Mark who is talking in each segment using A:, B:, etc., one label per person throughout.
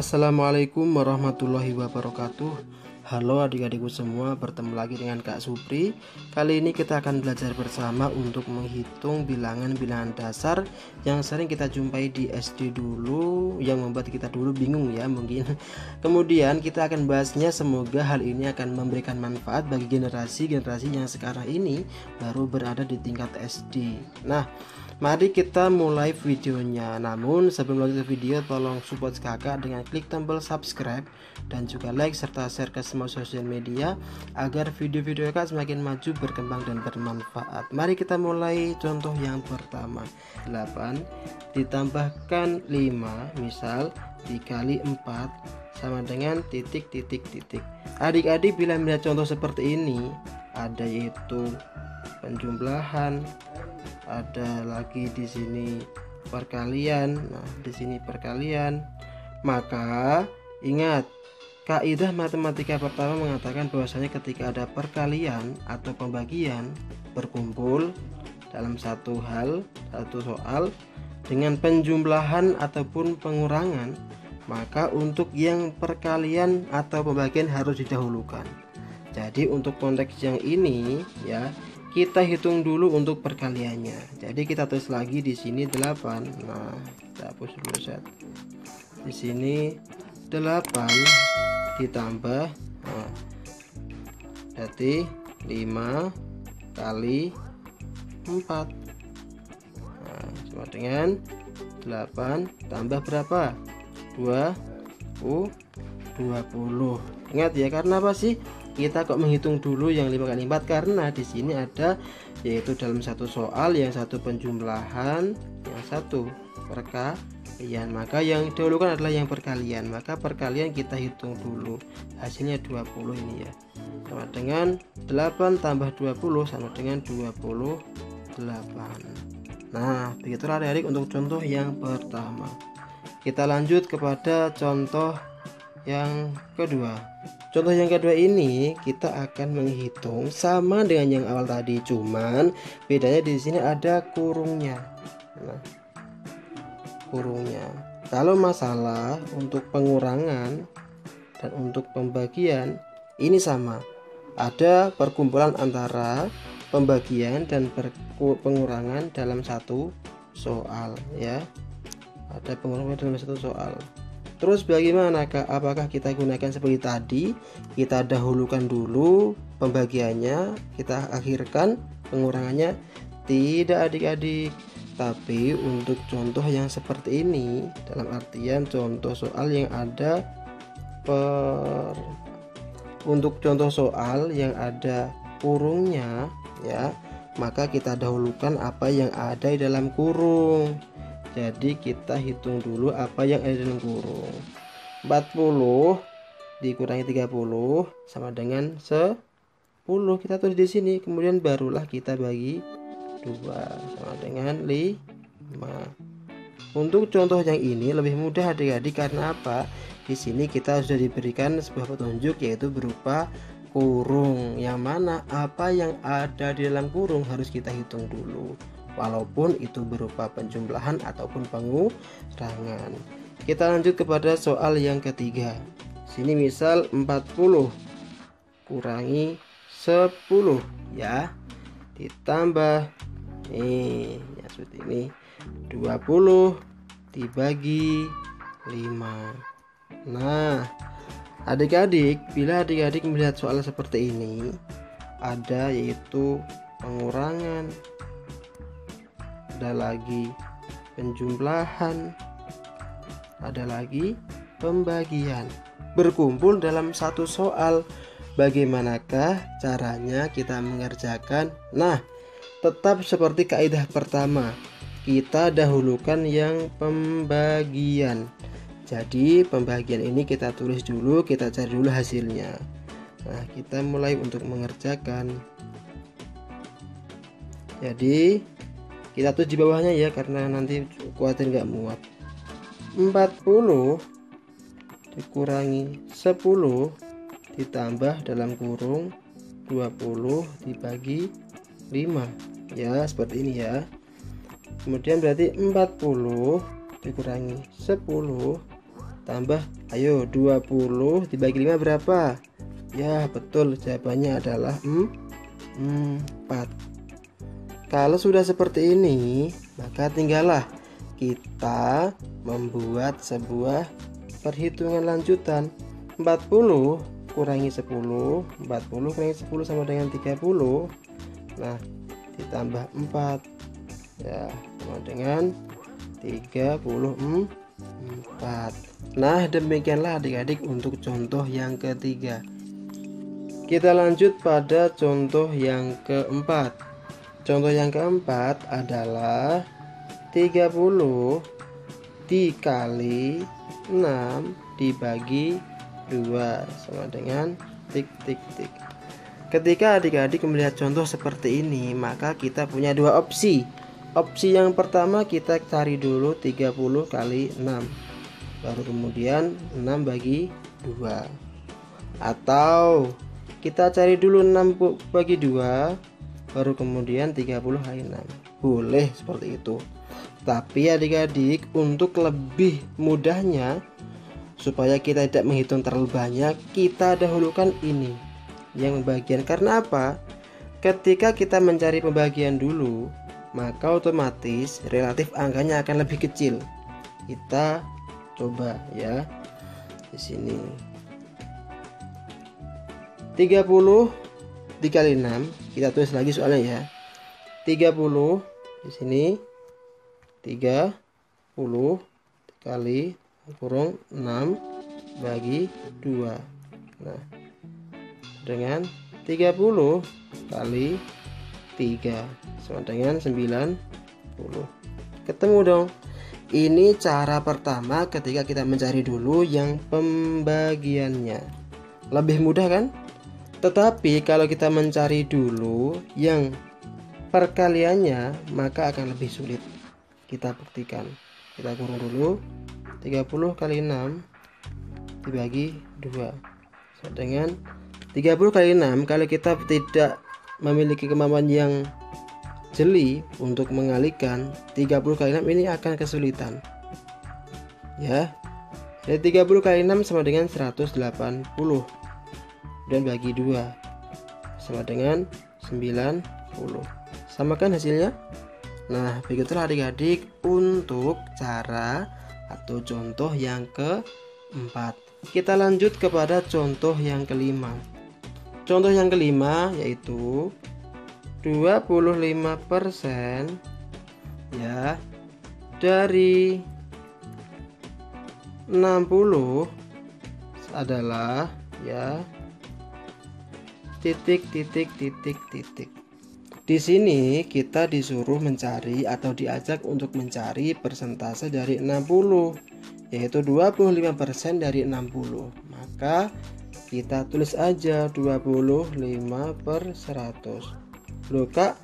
A: Assalamualaikum warahmatullahi wabarakatuh. Halo adik-adikku semua, bertemu lagi dengan Kak Supri. Kali ini kita akan belajar bersama untuk menghitung bilangan-bilangan dasar yang sering kita jumpai di SD dulu, yang membuat kita dulu bingung ya mungkin. Kemudian kita akan bahasnya, semoga hal ini akan memberikan manfaat bagi generasi-generasi yang sekarang ini baru berada di tingkat SD. Nah, mari kita mulai videonya. Namun sebelum lanjut video, tolong support kakak dengan klik tombol subscribe dan juga like serta share ke semua sosial media agar video-video kakak semakin maju, berkembang dan bermanfaat. Mari kita mulai. Contoh yang pertama, 8 ditambahkan 5, misal dikali 4 sama dengan titik. Adik-adik bila melihat contoh seperti ini, ada yaitu penjumlahan, ada lagi di sini perkalian. Nah, di sini perkalian. Maka ingat, kaidah matematika pertama mengatakan bahwasanya ketika ada perkalian atau pembagian berkumpul dalam satu soal dengan penjumlahan ataupun pengurangan, maka untuk yang perkalian atau pembagian harus didahulukan. Jadi untuk konteks yang ini ya, kita hitung dulu untuk perkaliannya. Jadi kita tulis lagi di sini 8. Nah, kita hapus dulu set. Di sini 8 ditambah, nah, berarti 5 kali 4. Nah, sama dengan 8 tambah berapa? 20. Ingat ya, karena apa sih kita kok menghitung dulu yang 5 kali 4? Karena di sini ada yaitu dalam satu soal yang satu penjumlahan, yang satu perkalian, maka yang didahulukan adalah yang perkalian. Maka perkalian kita hitung dulu, hasilnya 20 ini ya, sama dengan 8 tambah 20 sama dengan 28. Nah, begitulah adik-adik untuk contoh yang pertama. Kita lanjut kepada contoh yang kedua. Contoh yang kedua ini kita akan menghitung sama dengan yang awal tadi, cuman bedanya di sini ada kurungnya. Nah, kurungnya. Kalau masalah untuk pengurangan dan untuk pembagian ini sama. Ada perkumpulan antara pembagian dan pengurangan dalam satu soal ya. Ada pengurangan dalam satu soal. Terus bagaimana Kak? Apakah kita gunakan seperti tadi? Kita dahulukan dulu pembagiannya, kita akhirkan pengurangannya? Tidak adik-adik. Tapi untuk contoh yang seperti ini, dalam artian contoh soal yang ada untuk contoh soal yang ada kurungnya ya, maka kita dahulukan apa yang ada di dalam kurung. Jadi kita hitung dulu apa yang ada dalam kurung. 40 dikurangi 30 sama dengan 10. Kita tulis di sini, kemudian barulah kita bagi 2 sama dengan 5. Untuk contoh yang ini lebih mudah adik-adik, karena apa? Di sini kita sudah diberikan sebuah petunjuk yaitu berupa kurung, yang mana apa yang ada di dalam kurung harus kita hitung dulu, walaupun itu berupa penjumlahan ataupun pengurangan. Kita lanjut kepada soal yang ketiga. Sini misal 40 kurangi 10 ya, ditambah nih ya, seperti ini 20 dibagi 5. Nah, adik-adik, bila adik-adik melihat soal seperti ini, ada yaitu pengurangan, ada lagi penjumlahan, ada lagi pembagian, berkumpul dalam satu soal. Bagaimanakah caranya kita mengerjakan? Nah, tetap seperti kaidah pertama, kita dahulukan yang pembagian. Jadi pembagian ini kita tulis dulu, kita cari dulu hasilnya. Nah, kita mulai untuk mengerjakan. Jadi kita tulis di bawahnya ya, karena nanti khawatir nggak muat. 40 dikurangi 10 ditambah dalam kurung 20 dibagi 5 ya, seperti ini ya. Kemudian berarti 40 dikurangi 10 tambah Ayo, 20 dibagi 5 berapa? Ya, betul, jawabannya adalah 4. Kalau sudah seperti ini, maka tinggallah kita membuat sebuah perhitungan lanjutan. 40 kurangi 10, 40 kurangi 10 sama dengan 30. Nah, ditambah 4 ya, sama dengan 34. Nah, demikianlah adik-adik untuk contoh yang ketiga. Kita lanjut pada contoh yang keempat. Contoh yang keempat adalah 30 dikali 6 dibagi 2 sama dengan tik tik tik. Ketika adik-adik melihat contoh seperti ini, maka kita punya dua opsi. Opsi yang pertama, kita cari dulu 30 kali 6, baru kemudian 6 bagi 2. Atau kita cari dulu 6 bagi 2, baru kemudian 30 kali 6. Boleh seperti itu. Tapi adik-adik, untuk lebih mudahnya, supaya kita tidak menghitung terlalu banyak, kita dahulukan ini yang pembagian. Karena apa? Ketika kita mencari pembagian dulu, maka otomatis relatif angkanya akan lebih kecil. Kita coba ya di sini. 30 dikali 6, kita tulis lagi soalnya ya. 30 di sini 30 kali kurung 6 bagi 2. Nah, dengan 30 kali 3 sama dengan 90. Ketemu dong. Ini cara pertama ketika kita mencari dulu yang pembagiannya. Lebih mudah kan? Tetapi kalau kita mencari dulu yang perkaliannya, maka akan lebih sulit. Kita buktikan. Kita kurung dulu. 30 kali 6 dibagi 2 sama dengan 30 kali 6. Kalau kita tidak memiliki kemampuan yang jeli untuk mengalihkan, 30 kali 6 ini akan kesulitan ya. Jadi 30 kali 6 sama dengan 180 dan bagi 2 sama dengan 90. Samakan hasilnya. Nah, begitulah adik-adik untuk cara atau contoh yang keempat. Kita lanjut kepada contoh yang kelima. Contoh yang kelima yaitu 25% ya dari 60 adalah ya titik titik titik titik. Di sini kita disuruh mencari atau diajak untuk mencari persentase dari 60, yaitu 25% dari 60. Maka kita tulis aja 25 per 100. Loh kak,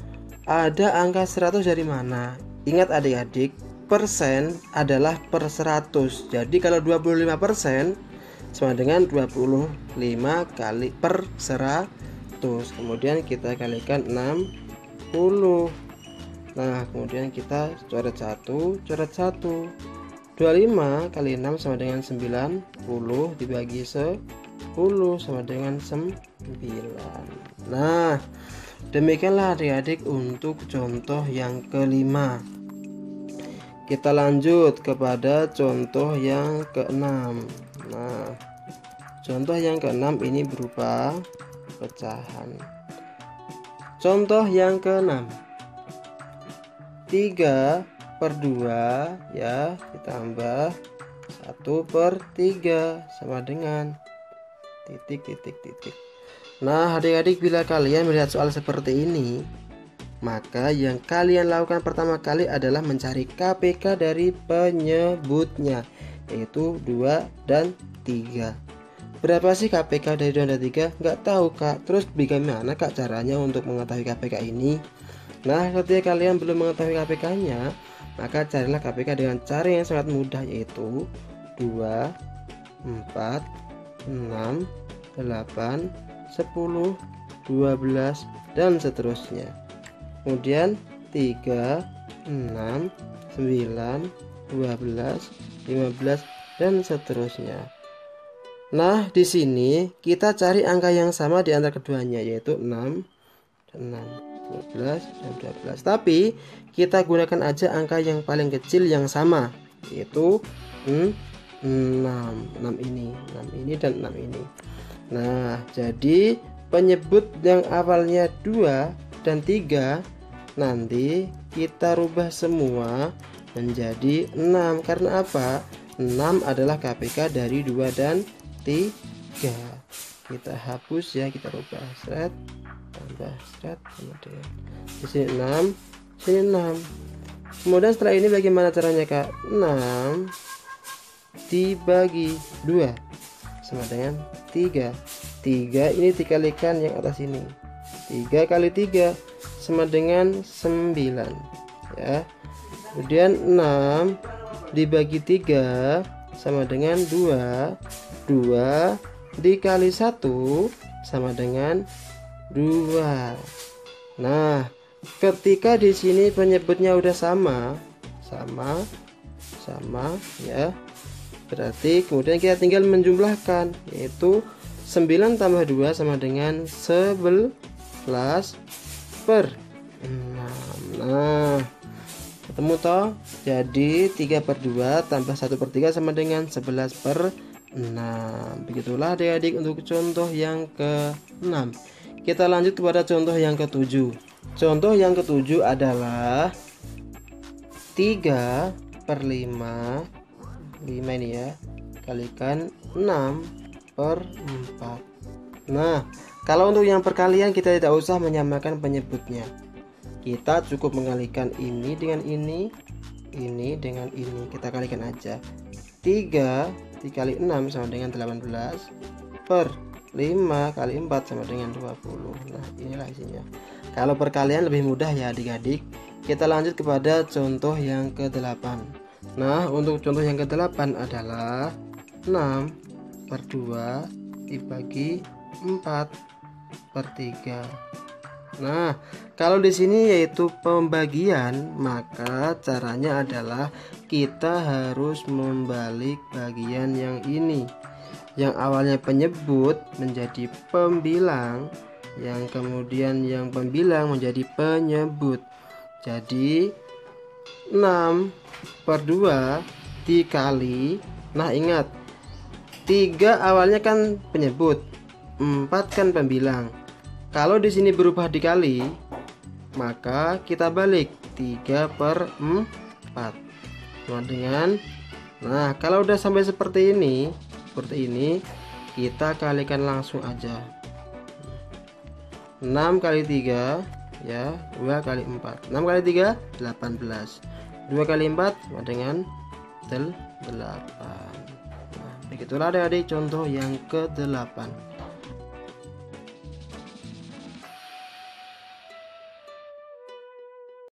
A: ada angka 100 dari mana? Ingat adik-adik, persen adalah per 100. Jadi kalau 25% sama dengan 25 kali per 100. Kemudian kita kalikan 60. Nah, kemudian kita coret 1, coret 1. 25 kali 6 sama dengan 90 dibagi 10 sama dengan 9. Nah, demikianlah adik-adik untuk contoh yang kelima. Kita lanjut kepada contoh yang keenam. Nah, contoh yang keenam ini berupa pecahan. Contoh yang keenam, 3 per 2 ya ditambah 1 per 3 sama dengan titik titik titik. Nah adik-adik, bila kalian melihat soal seperti ini, maka yang kalian lakukan pertama kali adalah mencari KPK dari penyebutnya, yaitu 2 dan 3. Berapa sih KPK dari 2 dan 3? Nggak tahu kak. Terus bagaimana kak caranya untuk mengetahui KPK ini? Nah, ketika kalian belum mengetahui KPK nya, maka carilah KPK dengan cara yang sangat mudah, yaitu 2, 4, 6, 8, 10, 12 dan seterusnya. Kemudian 3, 6, 9, 12, 15 dan seterusnya. Nah, di sini kita cari angka yang sama di antara keduanya, yaitu 6 dan 6, 12 dan 12. Tapi kita gunakan aja angka yang paling kecil yang sama, yaitu 6. 6 ini dan 6 ini. Nah, jadi penyebut yang awalnya 2 dan 3 nanti kita rubah semua menjadi 6. Karena apa? 6 adalah KPK dari 2 dan 3. Kita hapus ya, kita rubah seret tambah seret, kemudian di sini 6, sini 6. Kemudian setelah ini bagaimana caranya, Kak? 6 dibagi 2 sama dengan 3. 3 ini dikalikan yang atas ini. 3 kali 3 sama dengan 9 ya. Kemudian 6 dibagi 3 sama dengan 2. 2 dikali 1 sama dengan 2. Nah, ketika di sini penyebutnya udah sama ya, berarti kemudian kita tinggal menjumlahkan, yaitu 9 tambah 2 sama dengan 11 per 6. Nah, ketemu toh? Jadi 3 per 2 tambah 1 per 3 sama dengan 11 per 6. Begitulah adik-adik untuk contoh yang ke-6. Kita lanjut kepada contoh yang ke-7. Contoh yang ke-7 adalah 3 per 5 ini ya, kalikan 6 per 4. Nah, kalau untuk yang perkalian kita tidak usah menyamakan penyebutnya. Kita cukup mengalikan ini dengan ini dengan ini. Kita kalikan aja. 3 dikali 6 sama dengan 18 per 5 kali 4 sama dengan 20. Nah, inilah isinya. Kalau perkalian lebih mudah ya adik-adik. Kita lanjut kepada contoh yang ke-8. Nah, untuk contoh yang ke-8 adalah 6 per 2 dibagi 4 per 3. Nah, kalau di sini yaitu pembagian, maka caranya adalah kita harus membalik bagian yang ini. Yang awalnya penyebut menjadi pembilang, yang kemudian yang pembilang menjadi penyebut. Jadi 6 per 2 dikali, nah ingat 3 awalnya kan penyebut, 4 kan pembilang. Kalau di sini berubah dikali, maka kita balik 3 per 4 sama dengan, nah kalau udah sampai seperti ini kita kalikan langsung aja. 6 kali 3 ya, 2 kali 4. 6 kali 3 18. 2 kali 4 sama dengan 8. Nah, begitulah adik-adik contoh yang ke-8.